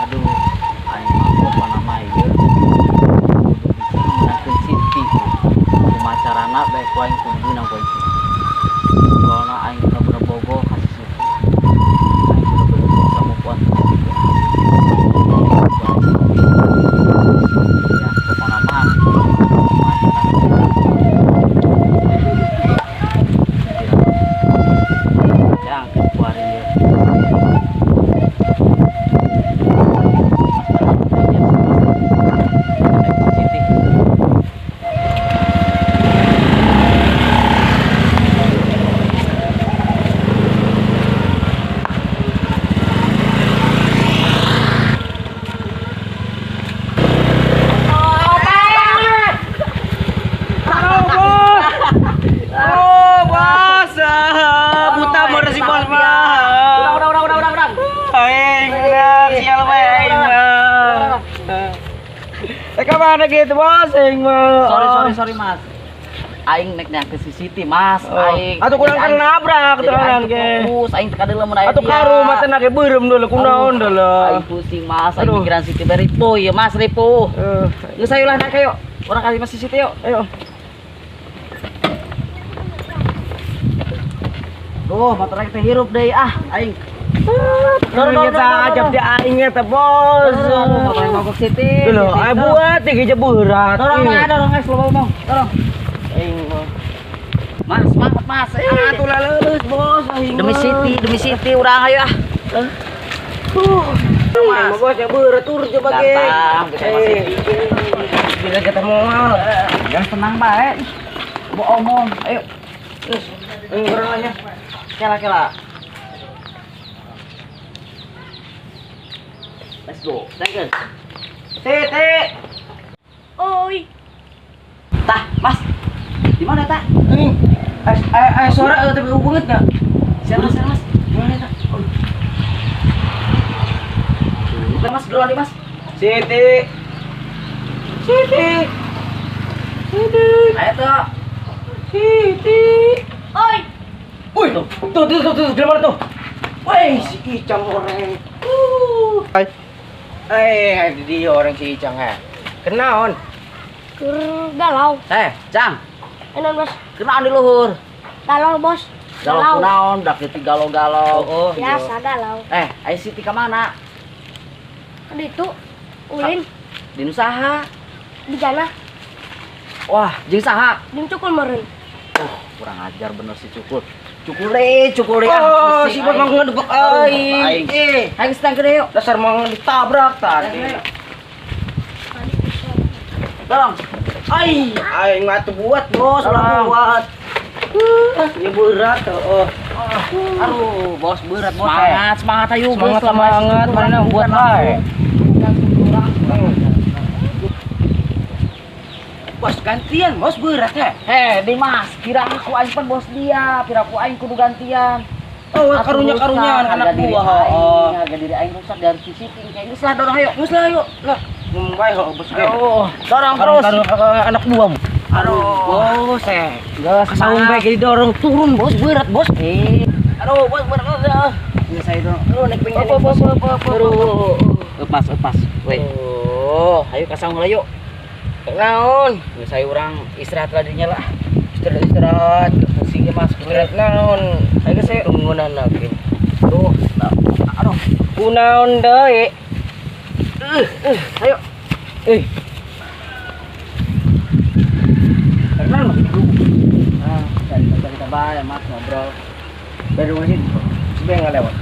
Aduh, aing mah apa namanya ya? Kudu bisa Siti. Kumacarana bae ku aing kudu nang poe. Soalna aing bener-bener bogoh kasih Siti. Aing bener-bener bisa move on. Ya, pokona mah. Yang keluarin dia. Kemana gitu bos? Sorry mas. Aing neknya ke si Siti mas. Aing. Atuh kurang kan nabrak terangan ge. Fokus aing teka deuleu mun aya. Atuh karu mah teh nake beureum deuleu kunaon deuleu. Aing pusing mas. Aing pikiran Siti bari ripuh ya mas ripuh. Geus ayo lah nak yuk. Urang kasih mas si Siti yuk. Ayo. Duh, motor teh hirup deui aing. Dorong kita ajak di aing teh bos. Motor mogok Siti. Lho, ayo buat tiga berat. Dorong guys lo ngomong. Dorong. Mas, semangat mas. Atuh lah leuleus bos. Demi Siti urang ayo Mas, bos ya berat tur coba ge. Datang, kita masih Bila kita moal. Jangan tenang bae. Mau omong, ayo. Terus, urang nya. Kela. Let's go. Thank Tete. Oi. Tah, Mas. Di mana, Tah? Ini. Suara tapi banget enggak? Siapa, Mas? Di mana, Tah? Mas, duluan nih, Mas. Siti. Ayo, Tah. Siti. Oi. Wih, tuh, di mana tuh? Wih, si Icang orang. Dia orang si Icang ya. Kenaon? Keur galau. Cang. Enon bos. Kenaan di luhur. Galau bos. Galau kunaon, dak teu galau-galau. Oh, Biasa galau. Aya Siti ka mana? Kan itu ulin Di usaha. di jana Wah, jeung saha? jeung cukul meureun. Kurang ajar bener si Cukul. Cukul Oh, si bos mau ngedebek aing. Ayo stang gede yuk. Dasar mau ditabrak tadi. Tolong. Aing mah tuh buat bos, ulah buat. Ya berat tuh. Aduh, bos berat bos. Semangat ayo Semangat mana buat ae. Bos gantian, bos berat ya. Dimas, kira aku aing pan bos dia, kira aku aing kudu gantian. Oh, karunya anak buah. Harga diri aing rusak dari sisi kayak geus lah dorong ayo. Geus lah yuk. Lah, ngomong bos ge. Dorong terus. Anak buahmu. Aduh, bos geus saung bae jadi dorong turun bos berat bos. Aduh, bos berat. Geus saya dorong. Aduh, naik pingin. Aduh. Lepas. Weh. Ayo ka saung lah yuk. Naon? Geus saya urang istirahat lah dinya lah. Istirahat, pusing mas, berat naon. Ayo saya ngeunan lagi. Tuh, aduh. Kunaon deui? Ayo. Karena mah Cerita bae Mas ngobrol. dari rumah sini. Sebenarnya enggak lewat.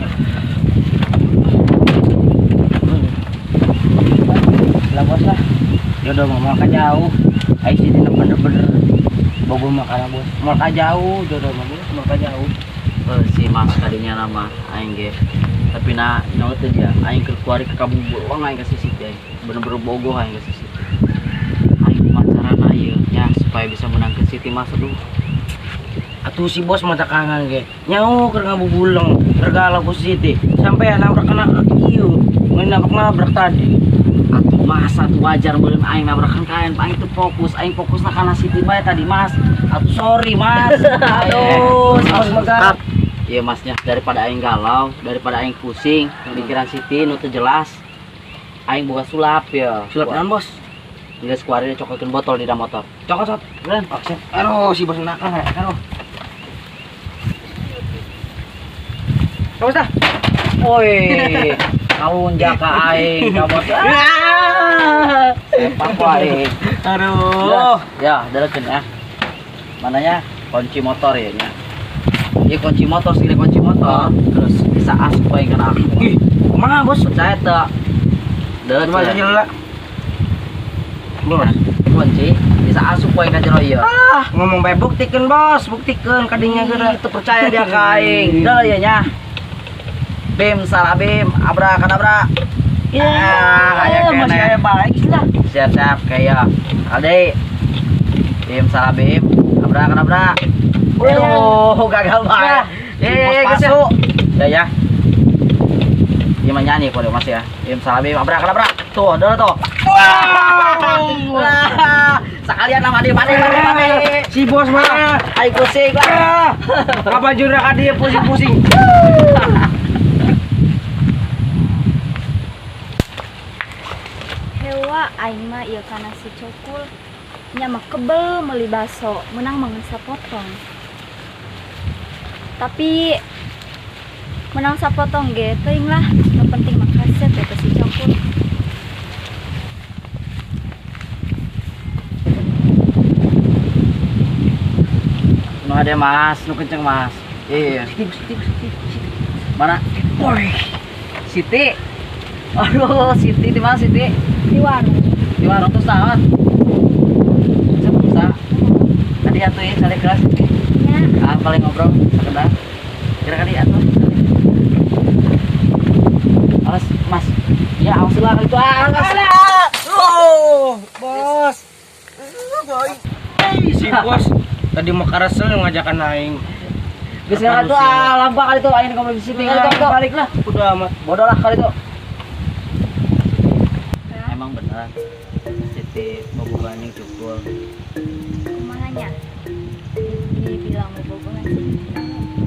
Lah bos lah. Jodoh mau makan jauh. Ai sini bener-bener bogo makanan bos. Makan jauh, jodoh mah bos, makan jauh. Si Mas tadinya nama aing ge. Tapi nyawa teh dia aing keur kuari ke Kabubul, aing ka sisi teh. Bener-bener bogoh aing ka sisi. Aing kumaha carana ieu nya supaya bisa menangkeun Siti Mas aduh. Atuh si bos mata kangen ge. Nyau keur ngabubuleng, tergalau ku Siti. Sampai nabrak anak ieu. Nabrak tadi. Atuh Mas, atuh wajar meureun aing nabrakan kaen, aing teu fokus, aing fokusna kana Siti bae tadi Mas. Atuh sorry Mas. Aduh, si bos megah. Iya masnya, daripada aing galau, daripada aing pusing, pikiran Siti nu teu jelas. Aing boga sulap ya. Sulap naon bos? Geus kuari cokokeun botol di dalam motor. Cokot sot. Beneran. Oke. Aduh si bos nakal ya. Aduh. Bos dah. Woi, kamu jaka aing, kamu apa aing? Aduh. Ya, dalekeun ya. Mananya kunci motor ya nya. Ieu kunci motor, segede kunci motor. Terus bisa asup poe kana aku. Ih, kumaha bos? Percaya teu? Coba aja lah. Bos. Kunci bisa asup poe ka jero ieu. Ngomong bae buktikeun bos, buktikeun kadinya geura. Teu percaya dia ka aing. Da ieu nya. Bim salah bim, abrakadabra. Kayak masih kene. aya baik lah. Siap-siap kayak Alde. Bim salah bim, abrakadabra. Waduh, gagal bae. Masuk. Ya. Dia mah nyanyi kok Mas ya. Bim salah bim, abrakadabra. Tuh, udah tuh. Sekalian nama dia mane. Si bos mah. Ayo pusing lah. Apa jurang ka dia pusing-pusing. Hewa aing mah ieu kana si cokul nya mah kebel meuli baso menang mangan sapotong. Tapi menang sapotong ge teuing lah, nu penting mah kaset eta si cokul. Nu ada Mas, nu kenceng Mas. Iya. Mana? Woi. Siti. Aduh, Siti di mana Siti? Di warung. Di warung tuh saat. Bisa. Tadi atuh ya, sale kelas. Nya Paling ngobrol sekedar. Kira-kira di atuh. Alas, Mas. Ya, awas lah itu. Oh, bos. Si bos tadi mau karasel ngajakan aing. Geus ngaran tuh lampa kali tuh ayeuna ngobrol di Siti kali tuh. Balik lah. Udah amat. Bodoh lah kali tuh. Emang beneran Siti bobogan yang cukul. kumaha nya? Dibilang bobogohan sih.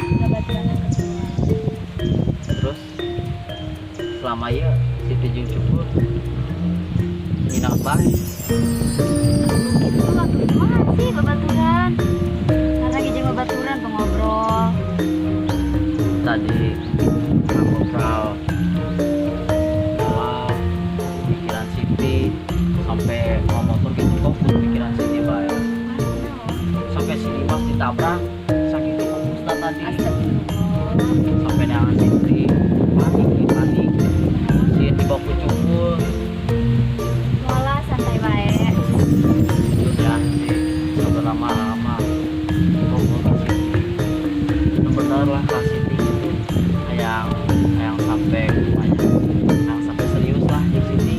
Enggak baturan kedua. Terus selama ya Siti jeung cukul nginang bae. Waktu kumaha sih babaturan? Karena ge jeung babaturan pengobrol. Tadi ngobrol awal pikiran Siti sampai mau motor gitu kok pikiran Siti bae. Sampai sini pas ditabrak saking fokusnya tadi sampai dengan Siti panik si tiba ku cukul Walah santai bae. udah sampai lama-lama cukul kasih bener lah kasih Siti yang sampai yang sampai serius lah di sini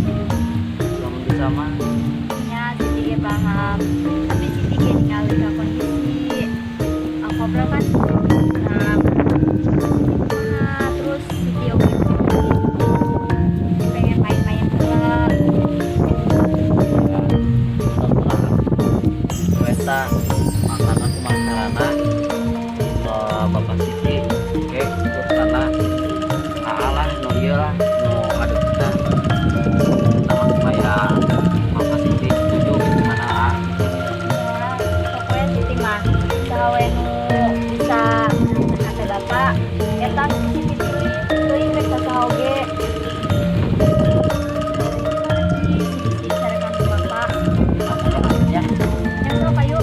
selama bisa mah Nya Siti ge paham. Tapi Siti ge ningali ka kondisi. Aku ngobrol kan. Nah, terus Siti oke. Pengen main-main klub. Weta makanan kumacarana ke Bapak Siti oke terus karena alah no iya lah no ada kita supaya Bapak Siti setuju gimana Pokoknya Siti mah sawe nu bisa kata bapak eta Siti pilih teuing rek saha oge. Siti sarekan ku bapak. ya Nyantro kayu.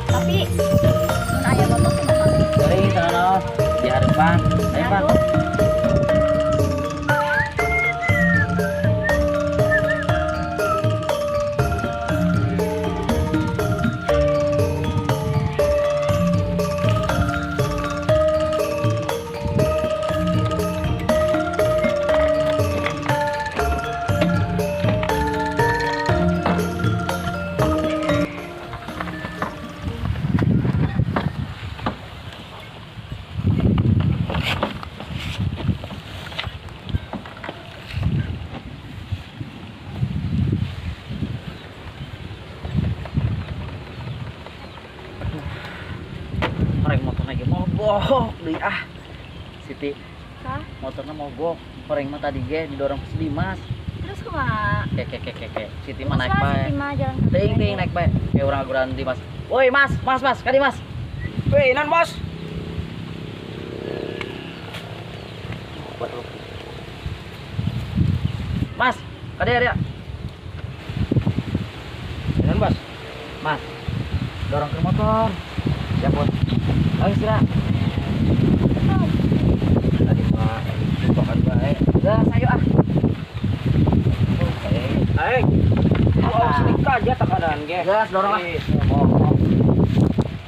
Tapi mun aya bapak teh bapak. dari tangan di hadapan ayo Pak Oh, deui ah. Siti, Hah? motornya mogok. Koreng mah tadi ge didorong ke Dimas. Terus kumaha? Kek. Siti mah naik Masa bae. Siti mah jalan kaki Ting aja. naik bae. Kayak orang aguran Dimas. Woi, Mas, kadi Mas. Weh, nan bos. Mas, kadi ya. Nan bos. Mas, dorong ke motor. Ya, Bos. Ayo istirahat. Tadi mah bukan bae. Gas, ayo ah. Aing. Oh, sedikit aja tekanan ge. Gas, dorong ah.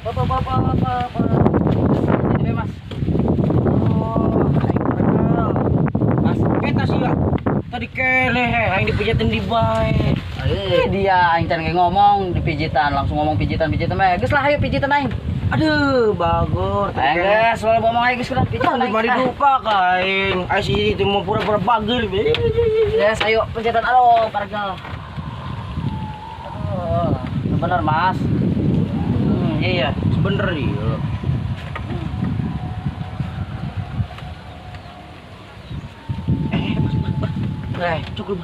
Apa. Ini Mas. Oh, aing kenal. Mas, kita sih ya. Tadi kene aing dipijitin di bae. Dia aing can ngomong di pijitan, langsung ngomong pijitan mah. Geus lah ayo pijitan aing. Aduh, bagor. Aing geus soal ngomong aing geus kudu pijitan. Di mari lupa kain. Ai si itu mau pura-pura bagel. Yes, ayo pijitan alo pargal. Aduh, bener Mas. Iya, sebener iya. Cukup.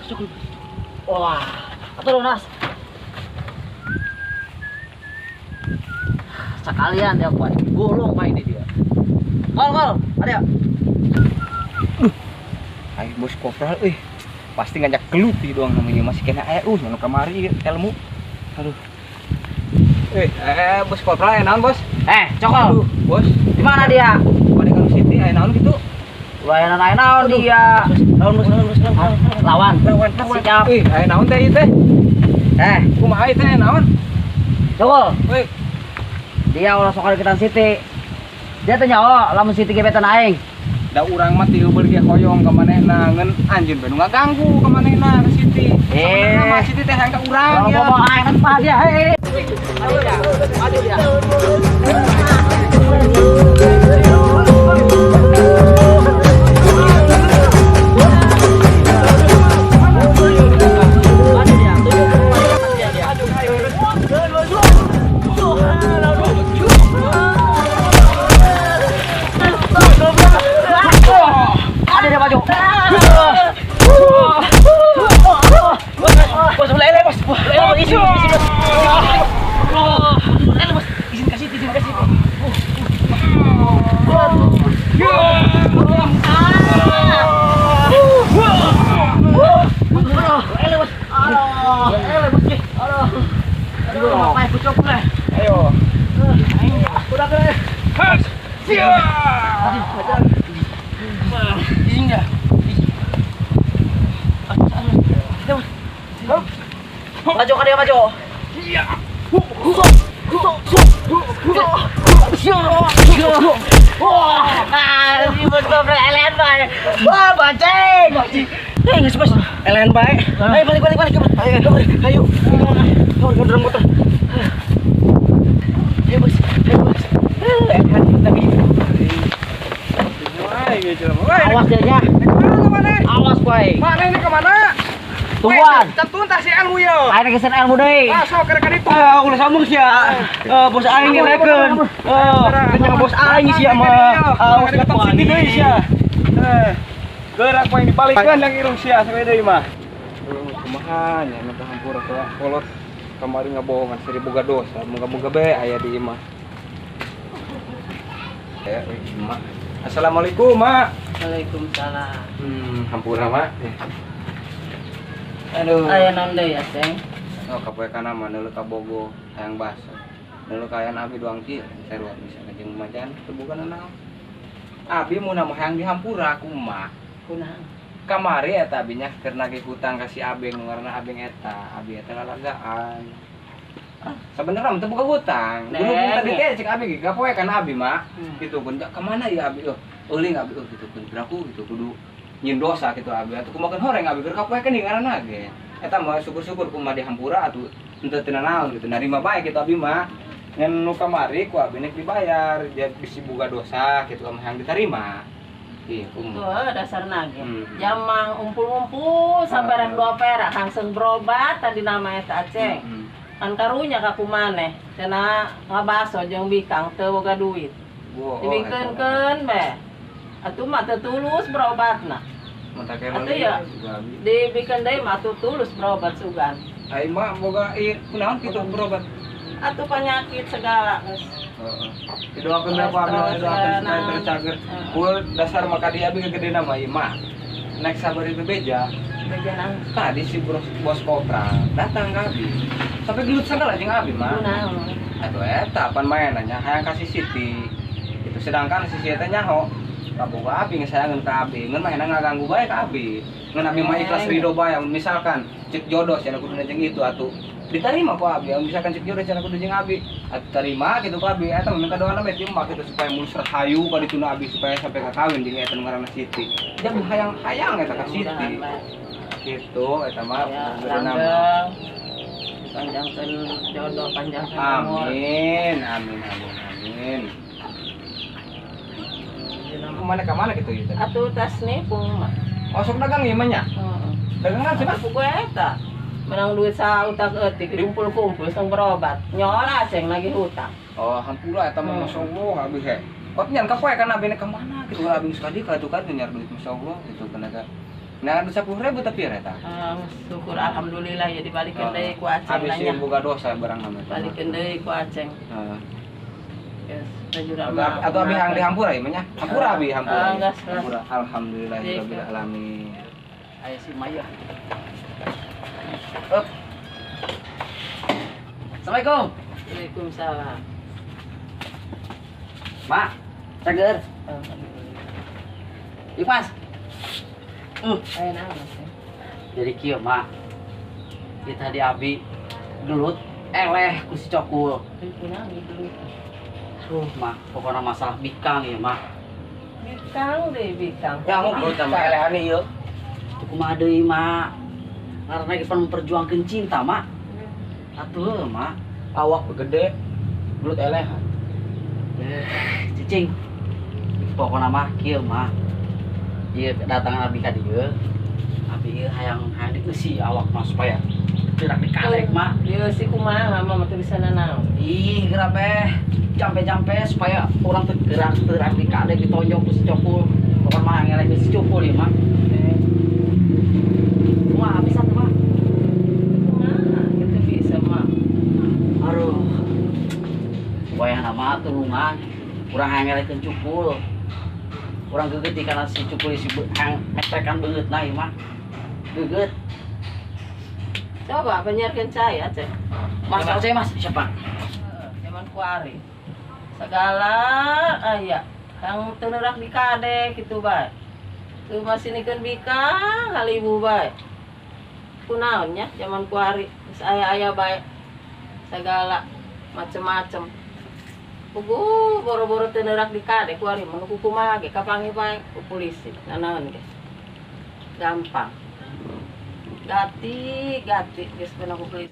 Wah, atuh Nas. Sekalian dia kuat. Gulung main ini dia. Kol, ada. Ai bos kopral pasti ngajak gelut di doang namanya masih kena nanu kamari ilmu. Aduh. Bos kopral naon bos? Cokol. Bos, Di mana dia? pada kalau Siti naon gitu. Layanan naon dia. Naon bos. Lawan. Siap. Naon teh ieu teh? Kumaha ieu teh naon? Cokol. Euy, Dia ulah sok deketan Siti. Dia tanya, lamun Siti gebetan aing. da urang mah tieu beureum ge hoyong ka manehna ngeun anjeun bae nu ngaganggu ka manehna ke Siti. Sebenarnya mah Siti teh hayang ka urang Kalau ya. ngomong aing kan pah dia. Aduh dia. Ada dia maju. Bos, lele bos. Izin kasih. Ayo. Udah keren. Izin dah. Maju ke dia maju. Ini betul elean bae. Wah, baceng. Geus bos. Elehan bae. Ayo balik. Ayo. Kamu dorong motor. Ayo bos. Elehan lagi. Awas dia nya. Awas bae. Mana ini kemana? Tungguan. Catun tas si ilmu ya. Aing geus ilmu deui. Sok ke itu. Ulah sambung sia. Bos aing ngerekeun. Tanya bos aing sia mah. Awas ketep Siti deui sia. Gerak poe dibalikkeun yang irung sia sawe deui mah. Kumaha nya nu hampura teh kolot kamari ngabohongan seri boga dosa. Moga-moga bae aya di imah. Mak. Assalamualaikum, Mak. Waalaikumsalam. Hampura, Mak. Aduh. Aya naon deui ya, Seng? Oh, kapoe kana mah neuleuh ka bogo hayang basa. Neuleuh ka aya abi doang kieu, sarua misalna jeung majan teu bukan naon. Abi mun mah hayang dihampura kumaha? Kunaha? Kamari eta abi nya keur nagih hutang ka si Abeng nu ngaranna Abeng eta. Abi eta lalagaan. Sebenarnya teu boga hutang. Dulu tadi teh cek abi ge kapoe kana abi mah. Gitu kun ka mana ya abi? Euling abi gitu kun piraku gitu kudu nyin dosa gitu abi atuh kumaha horeng abi keur kapoe kan ngaranna ge. Eta mah syukur-syukur kumaha dihampura atuh henteu teu naon gitu. Narima bae gitu abi mah. Ngan nu kamari ku abi nek dibayar, jadi bisi boga dosa gitu mah yang diterima. Iya, Dasar nage. Jamang umpul-umpul sampai reng 2 perak langsung berobat tadi nama eta Aceh. Kan karunya ka kumaneh cenah ngabaso jeung bikang teu boga duit. Dibingkeun be. Atuh mah teu tulus berobatna. Mata Atuh ya dibikeun deui mah atuh tulus berobat sugan. Ai mah boga ieu kunaon kitu berobat. Atuh penyakit segala geus. Heeh. Didoakeun da ku abi doakeun supaya tercager. Kul dasar maka dia abi gegedena mah ieu mah. Naik sabar itu beja. Bejanang Tadi si bos kopra datang ke abi. Sampai gelut segala jeung abi mah. kunaon. Aduh eta pan mainannya hayang kasih Siti. Itu sedangkan si Siti teh nyaho. Kaboga abi ngesayangeun ka abi, ngeun mah ngaganggu bae ka abi. Ngeun abi mah ikhlas ridho bae misalkan cek jodoh cenah kudu jeung itu atuh. Diterima ku abi, misalkan cek jodoh cenah kudu jeung abi. Atuh terima gitu ku abi, eta minta doana mah timbak gitu supaya mulus rahayu ka dituna abi supaya sampai ka kawin jeung eta nu ngaranna Siti. Jadi hayang-hayang eta ka Siti. Gitu eta mah berenang. Panjangkeun jodoh, panjangkeun umur. Amin. Kemana gitu ya? Atuh tas nipung mah. Masuk dagang ieu mah nya. Heeh. Dagangan cenah. Aku gue eta. Menang duit sautak-eutik dikumpul-kumpul sang berobat. Nyola ceng lagi hutang. Oh, hampura eta mah masyaallah abi he. Kok nyan ka poe kan abi ke mana gitu abi sekali ka tuh kan nyar duit masyaallah gitu kana ka. Nah, ada 10.000 tapi ya eta. Syukur alhamdulillah ya dibalikeun deui ku Aceng Abi sih nanya. boga dosa barang nama eta. Balikeun deui ku Aceng. Heeh. Geus rajura mah. Atau abi hang dihampura ieu mah nya. Hampura abi hampura. Geus. Hampura. Alhamdulillahirabbil alamin. Aya si Maya. Assalamualaikum. Waalaikumsalam. Mak, cager. Ipas. Ayo naon teh? Jadi kieu, Mak. Kita di abi gelut eleh ku si Cokul. Kunaon dulu? Aduh, Mak, pokoknya masalah bikang ya, Mak. Bikang deh bikang. Ya mau gelut sama elehan ieu. Itu kumaha deui, Mak. Karena kita memperjuangkan cinta, Mak. Atuh, Mak. Awak gede, gelut elehan. Cicing. Pokoknya mah kieu, Mak. Ieu kedatangan abi ka dieu. Abi ieu hayang dieusi awak mah supaya gerak dikalek, Mak. Ieu si kumaha mah teu bisa nanaon. Ih, gerak jampe-jampe supaya orang teu gerak dikalek ditonjok ku si Cokul. Pokoknya mah ngelek si Cokul ieu, Mak. Kumaha bisa tuh, Mak? Kumaha gitu bisa mah. Aduh. Supaya nama tulungan. Urang hayang ngelekeun Cukul. Urang geugeut karena si Cukul si hayang meprekan beungeutna ieu mah. Geugeut. Coba penyiarkeun saya, Cek. Mas, saya Mas, siapa? Zaman kuari. Segala aya yang teu neurak dikade kitu bae. Teu masinikeun bikang halibu bae. Kunaon nya zaman kuari geus aya bae. Segala macem-macem. Pugu boro-boro teu neurak dikade kuari mun kumaha ge kapangi bae ku polisi. Nanaon ge. Gampang. Gati geus pernah ku polisi.